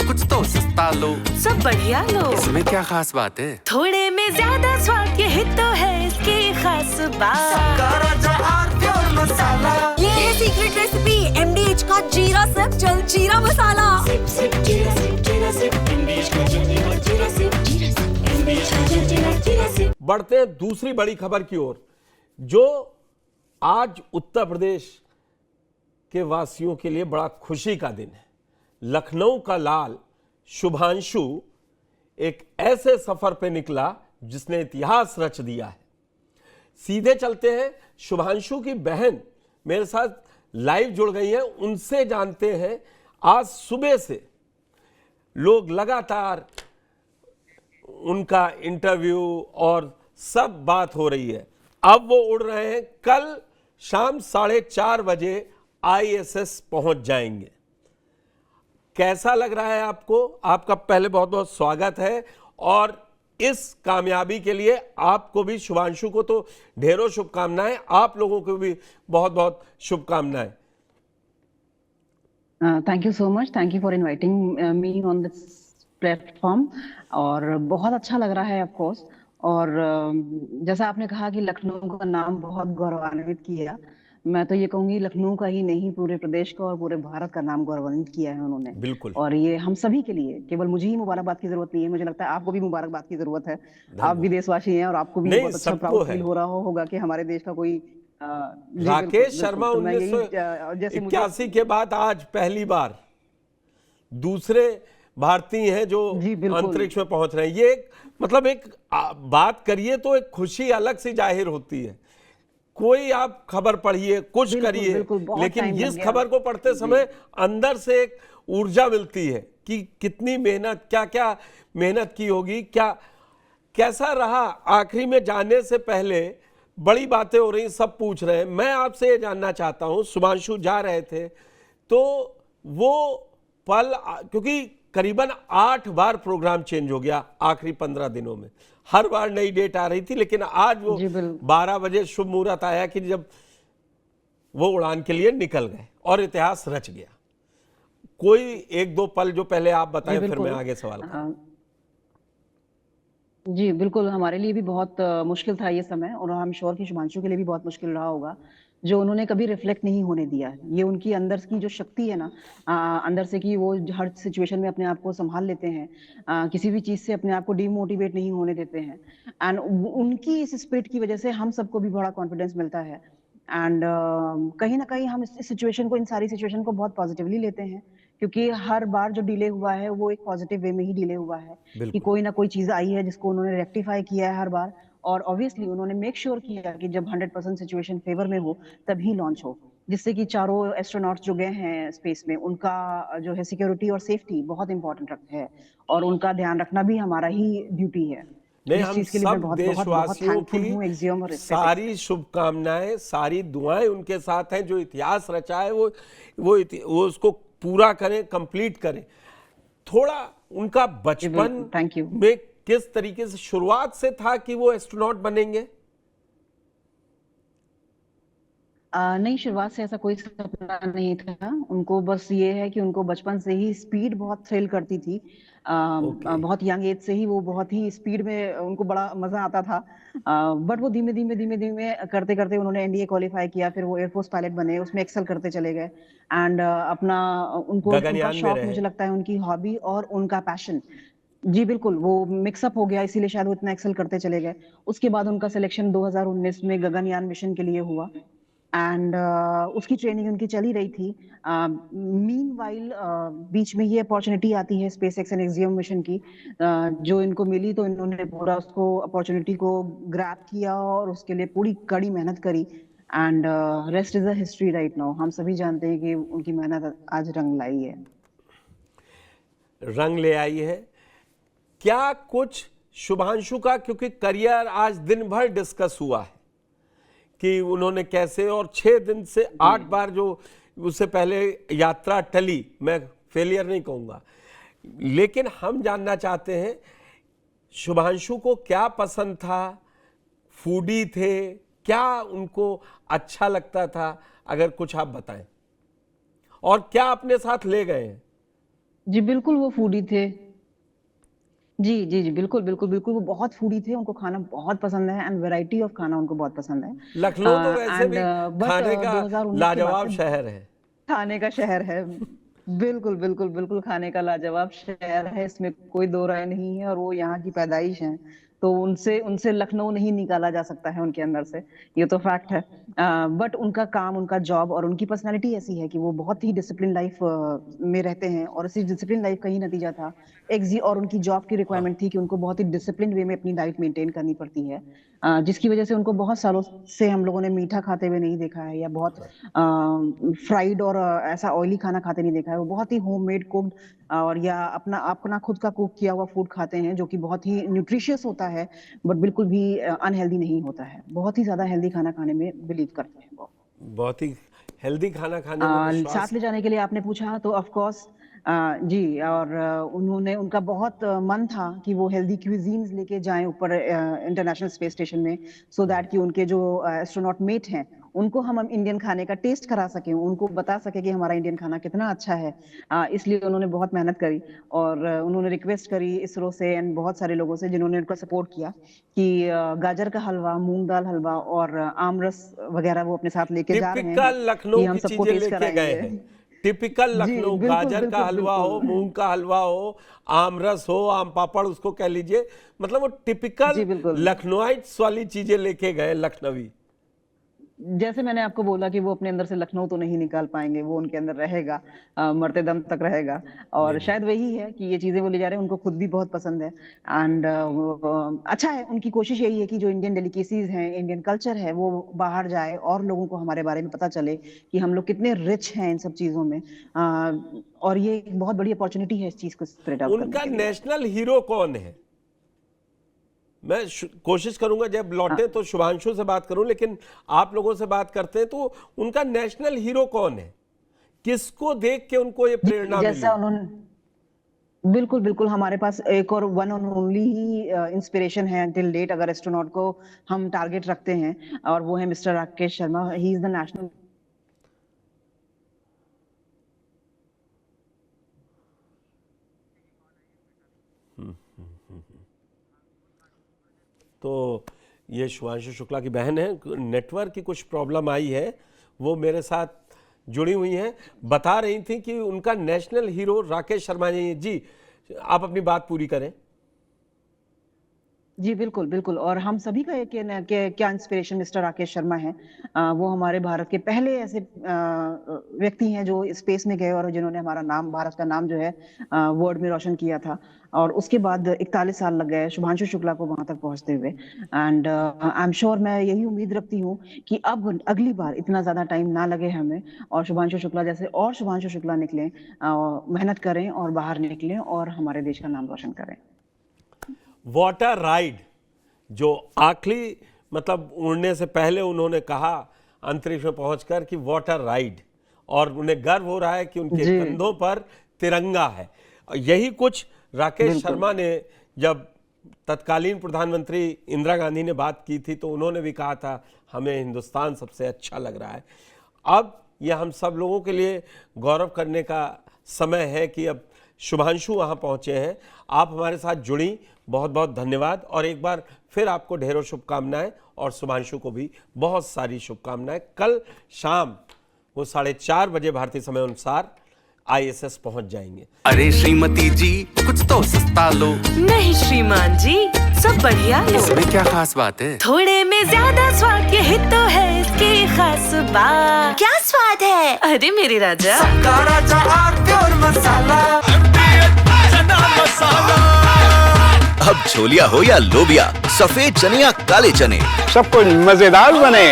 कुछ तो सस्ता लो, सब बढ़िया लो। इसमें क्या खास बात है? थोड़े में ज्यादा स्वाद, यही तो है इसकी खास बात। मसाला, ये है सीक्रेट रेसिपी MDH का जीरा सिप जल जीरा मसाला। सिप सिप जीरा सिप जीरा सिप MDH का जल जीरा सिप जीरा सिप MDH का जल जीरा सिप। बढ़ते हैं दूसरी बड़ी खबर की ओर, जो आज उत्तर प्रदेश के वासियों के लिए बड़ा खुशी का दिन है। लखनऊ का लाल शुभांशु एक ऐसे सफर पे निकला जिसने इतिहास रच दिया है। सीधे चलते हैं, शुभांशु की बहन मेरे साथ लाइव जुड़ गई हैं, उनसे जानते हैं। आज सुबह से लोग लगातार उनका इंटरव्यू और सब बात हो रही है। अब वो उड़ रहे हैं, कल शाम 4:30 बजे ISS पहुंच जाएंगे। कैसा लग रहा है आपको? आपका पहले बहुत बहुत स्वागत है, और इस कामयाबी के लिए आपको भी, शुभांशु को तो ढेरों शुभकामनाएं, आप लोगों को भी बहुत बहुत शुभकामनाएं। Thank you so much, thank you for inviting me on this platform. और बहुत अच्छा लग रहा है ऑफ कोर्स। और जैसा आपने कहा कि लखनऊ का नाम बहुत गौरवान्वित किया, मैं तो ये कहूंगी लखनऊ का ही नहीं, पूरे प्रदेश का और पूरे भारत का नाम गौरवान्वित किया है उन्होंने। बिल्कुल। और ये हम सभी के लिए, केवल मुझे ही मुबारकबाद की जरूरत नहीं है, मुझे लगता है आपको भी मुबारकबाद की जरूरत है। आप भी देशवासी हैं और आपको भी बहुत अच्छा प्राउड फील हो रहा होगा कि हमारे देश का कोई राकेश शर्मा 1981 के बाद आज पहली बार दूसरे भारतीय हैं जो अंतरिक्ष में पहुंच रहे हैं। ये मतलब एक बात करिए तो एक खुशी अलग से जाहिर होती है। कोई आप खबर पढ़िए, कुछ करिए, लेकिन इस खबर को पढ़ते समय अंदर से एक ऊर्जा मिलती है कि कितनी मेहनत, क्या क्या मेहनत की होगी, क्या कैसा रहा। आखिरी में जाने से पहले बड़ी बातें हो रही, सब पूछ रहे हैं। मैं आपसे ये जानना चाहता हूं, शुभांशु जा रहे थे तो वो पल, क्योंकि करीबन 8 बार प्रोग्राम चेंज हो गया आखिरी 15 दिनों में, हर बार नई डेट आ रही थी, लेकिन आज वो 12 बजे शुभ मुहूर्त आया कि जब वो उड़ान के लिए निकल गए और इतिहास रच गया। कोई एक दो पल जो पहले आप बताएं, फिर मैं आगे सवाल करूं। जी बिल्कुल, हमारे लिए भी बहुत मुश्किल था ये समय, और हम श्योर कि शुभांशु के लिए भी बहुत मुश्किल रहा होगा, जो उन्होंने कभी रिफ्लेक्ट नहीं होने दिया। ये उनकी अंदर की जो शक्ति है ना, अंदर से, कि वो हर सिचुएशन में अपने आप को संभाल लेते हैं, किसी भी चीज से अपने आप को डिमोटिवेट नहीं होने देते हैं। एंड उनकी इस स्पिरिट की वजह से हम सबको भी बड़ा कॉन्फिडेंस मिलता है। एंड कहीं ना कहीं हम इस सिचुएशन को, इन सारी सिचुएशन को बहुत पॉजिटिवली लेते हैं, क्योंकि हर बार जो डिले हुआ है वो एक पॉजिटिव वे में ही डिले हुआ है, कि कोई ना कोई चीज आई है जिसको उन्होंने रेक्टिफाई किया है हर बार। और ऑब्वियसली उन्होंने मेक श्योर किया कि जब 100% सिचुएशन फेवर में हो तभी लॉन्च हो, जिससे कि चारों एस्ट्रोनॉट्स जो गए हैं स्पेस में, उनका जो है सिक्योरिटी और सेफ्टी बहुत इंपॉर्टेंट है, और उनका ध्यान रखना भी हमारा ही ड्यूटी है। नहीं, हम सब देशवासियों की सारी शुभकामनाएं, सारी दुआएं उनके साथ हैं। जो इतिहास रचा है वो उसको पूरा करें, कंप्लीट करें। थोड़ा उनका बचपन में किस तरीके से शुरुआत से था कि वो एस्ट्रोनॉट बनेंगे? नहीं, शुरुआत से ऐसा कोई सपना नहीं था उनको। बस ये है कि उनको बचपन से ही स्पीड बहुत थ्रिल करती थी। बहुत यंग एज से ही वो बहुत ही स्पीड में, उनको बड़ा मजा आता था। बट वो धीमे धीमे करते करते उन्होंने NDA क्वालिफाई किया, फिर वो एयरफोर्स पायलट बने, उसमें एक्सेल करते चले गए। एंड अपना उनको उनका शौक, मुझे लगता है उनकी हॉबी और उनका पैशन, जी बिल्कुल, वो मिक्सअप हो गया, इसीलिए शायद वो इतना एक्सेल करते चले गए। उसके बाद उनका सिलेक्शन 2019 में गगनयान मिशन के लिए हुआ, एंड उसकी ट्रेनिंग उनकी चली रही थी। मीनवाइल बीच में ये अपॉर्चुनिटी आती है स्पेसएक्स एंड एक्सियम मिशन की, जो इनको मिली, तो इन्होंने पूरा उसको अपॉर्चुनिटी को ग्रैब किया और उसके लिए पूरी कड़ी मेहनत करी। And rest is a history right now. हम सभी जानते हैं कि उनकी मेहनत आज रंग लाई है, रंग ले आई है। क्या कुछ शुभांशु का, क्योंकि करियर आज दिन भर डिस्कस हुआ है कि उन्होंने कैसे, और 6 दिन से 8 बार जो उससे पहले यात्रा टली, मैं फेलियर नहीं कहूँगा, लेकिन हम जानना चाहते हैं शुभांशु को क्या पसंद था, फूडी थे, क्या उनको अच्छा लगता था, अगर कुछ आप बताएं, और क्या अपने साथ ले गए हैं? जी बिल्कुल वो फूडी थे। जी जी जी बिल्कुल बिल्कुल बिल्कुल वो बहुत फूडी थे, उनको खाना बहुत पसंद है एंड वैरायटी ऑफ खाना उनको बहुत पसंद है। लखनऊ तो वैसे भी बट खाने का 2019 के बाद लाजवाब से शहर है। खाने का शहर है। बिल्कुल बिल्कुल बिल्कुल खाने का लाजवाब शहर है, इसमें कोई दो राय नहीं है, और वो यहाँ की पैदाइश है, तो उनसे उनसे लखनऊ नहीं निकाला जा सकता है उनके अंदर से, ये तो फैक्ट है। बट उनका काम, उनका जॉब और उनकी पर्सनालिटी ऐसी है कि वो बहुत ही डिसिप्लिन लाइफ में रहते हैं, और इसी डिसिप्लिन लाइफ का ही नतीजा था और उनकी जॉब की रिक्वायरमेंट थी कि उनको बहुत ही डिसिप्लिन वे में अपनी डाइट मेंटेन करनी पड़ती है, जिसकी वजह से उनको बहुत सालों से हम लोगों ने मीठा खाते हुए नहीं देखा है, या बहुत फ्राइड और ऐसा ऑयली खाना खाते नहीं देखा है। वो बहुत ही होममेड कुक्ड और या अपना अपना खुद का कुक किया हुआ फूड खाते हैं, जो कि बहुत ही न्यूट्रिशियस होता है, बट बिल्कुल भी अनहेल्दी नहीं होता है। बहुत ही ज्यादा हेल्दी खाना खाने में बिलीव करते हैं वो। बहुत ही हेल्दी खाना खाने में विश्वास। साथ ले जाने के लिए आपने पूछा, तो ऑफ कोर्स जी, और उन्होंने, उनका बहुत मन था कि वो हेल्दी क्यूजीन्स लेके जाएं ऊपर इंटरनेशनल स्पेस स्टेशन में, सो दैट कि उनके जो एस्ट्रोनॉट मेट हैं उनको हम इंडियन खाने का टेस्ट करा सकें, उनको बता सके कि हमारा इंडियन खाना कितना अच्छा है। इसलिए उन्होंने बहुत मेहनत करी, और उन्होंने रिक्वेस्ट करी इसरो से एंड बहुत सारे लोगों से जिन्होंने उनका सपोर्ट किया कि गाजर का हलवा, मूंग दाल हलवा और आमरस वगैरह वो अपने साथ लेके जा रहे हैं टिपिकल लखनऊ कि हम की सबको चीजें टेस्ट लेके गए कराएंगे। हैं। टिपिकल लखनऊ, बिल्कुल, गाजर का बिल्कुल, हलवा हो, बिल्कुल। मूंग का हलवा हो, आमरस हो, आम पापड़ उसको कह लीजिए, मतलब वो जी, टिपिकल बिल्कुल। लखनऊइट्स वाली चीजें लेके गए लखनवी। जैसे मैंने आपको बोला कि वो अपने अंदर से लखनऊ तो नहीं निकाल पाएंगे, वो उनके अंदर रहेगा, मरते दम तक रहेगा, और शायद वही है कि ये चीजें वो ले जा रहे हैं, उनको खुद भी बहुत पसंद है। एंड अच्छा है, उनकी कोशिश यही है कि जो इंडियन डेलिकेसीज हैं, इंडियन कल्चर है, वो बाहर जाए और लोगों को हमारे बारे में पता चले कि हम लोग कितने रिच हैं इन सब चीजों में। और ये एक बहुत बड़ी अपॉर्चुनिटी है इस चीज को स्प्रेड आउट करने उनका के लिए। नेशनल हीरो कौन है? मैं कोशिश करूंगा जब लौटे तो शुभांशु से बात करूं, लेकिन आप लोगों से बात करते हैं, तो उनका नेशनल हीरो कौन है? किसको देख के उनको ये प्रेरणा मिली? जैसा उन्होंने, बिल्कुल बिल्कुल, हमारे पास एक और one and only he inspiration है टिल डेट, अगर एस्ट्रोनॉट को हम टारगेट रखते हैं, और वो है mister Rakesh Sharma. He is the national. तो ये शुभांशु शुक्ला की बहन है, नेटवर्क की कुछ प्रॉब्लम आई है, वो मेरे साथ जुड़ी हुई हैं, बता रही थी कि उनका नेशनल हीरो राकेश शर्मा जी। आप अपनी बात पूरी करें। जी बिल्कुल बिल्कुल, और हम सभी का क्या इंस्पिरेशन मिस्टर राकेश शर्मा है। वो हमारे भारत के पहले ऐसे व्यक्ति हैं जो स्पेस में गए और जिन्होंने हमारा नाम, भारत का नाम जो है वर्ल्ड में रोशन किया था, और उसके बाद 41 साल लग गए शुभांशु शुक्ला को वहां तक पहुंचते हुए। एंड आई एम श्योर, मैं यही उम्मीद रखती हूँ कि अब अगली बार इतना ज्यादा टाइम ना लगे हमें, और शुभांशु शुक्ला जैसे और शुभांशु शुक्ला निकलें, मेहनत करें और बाहर निकलें और हमारे देश का नाम रोशन करें। वाटर राइड, जो आखिरी मतलब उड़ने से पहले उन्होंने कहा अंतरिक्ष में पहुंचकर कि वाटर राइड, और उन्हें गर्व हो रहा है कि उनके कंधों पर तिरंगा है। यही कुछ राकेश शर्मा ने, जब तत्कालीन प्रधानमंत्री इंदिरा गांधी ने बात की थी, तो उन्होंने भी कहा था हमें हिंदुस्तान सबसे अच्छा लग रहा है। अब यह हम सब लोगों के लिए गौरव करने का समय है कि अब शुभांशु वहाँ पहुँचे हैं। आप हमारे साथ जुड़ी, बहुत बहुत धन्यवाद, और एक बार फिर आपको ढेरों शुभकामनाएं, और शुभांशु को भी बहुत सारी शुभकामनाएं। कल शाम वो 4:30 बजे भारतीय समय अनुसार ISS पहुंच जाएंगे। अरे श्रीमती जी, कुछ तो सस्ता लो। नहीं श्रीमान जी, सब बढ़िया लो। इसमें क्या खास बात है? थोड़े में ज्यादा स्वाद, यही तो है इसकी खास बात। क्या स्वाद है? अरे मेरे राजा, राजा प्योर मसाला। अब छोलिया हो या लोबिया, सफेद चने या काले चने, सब कुछ मजेदार बने।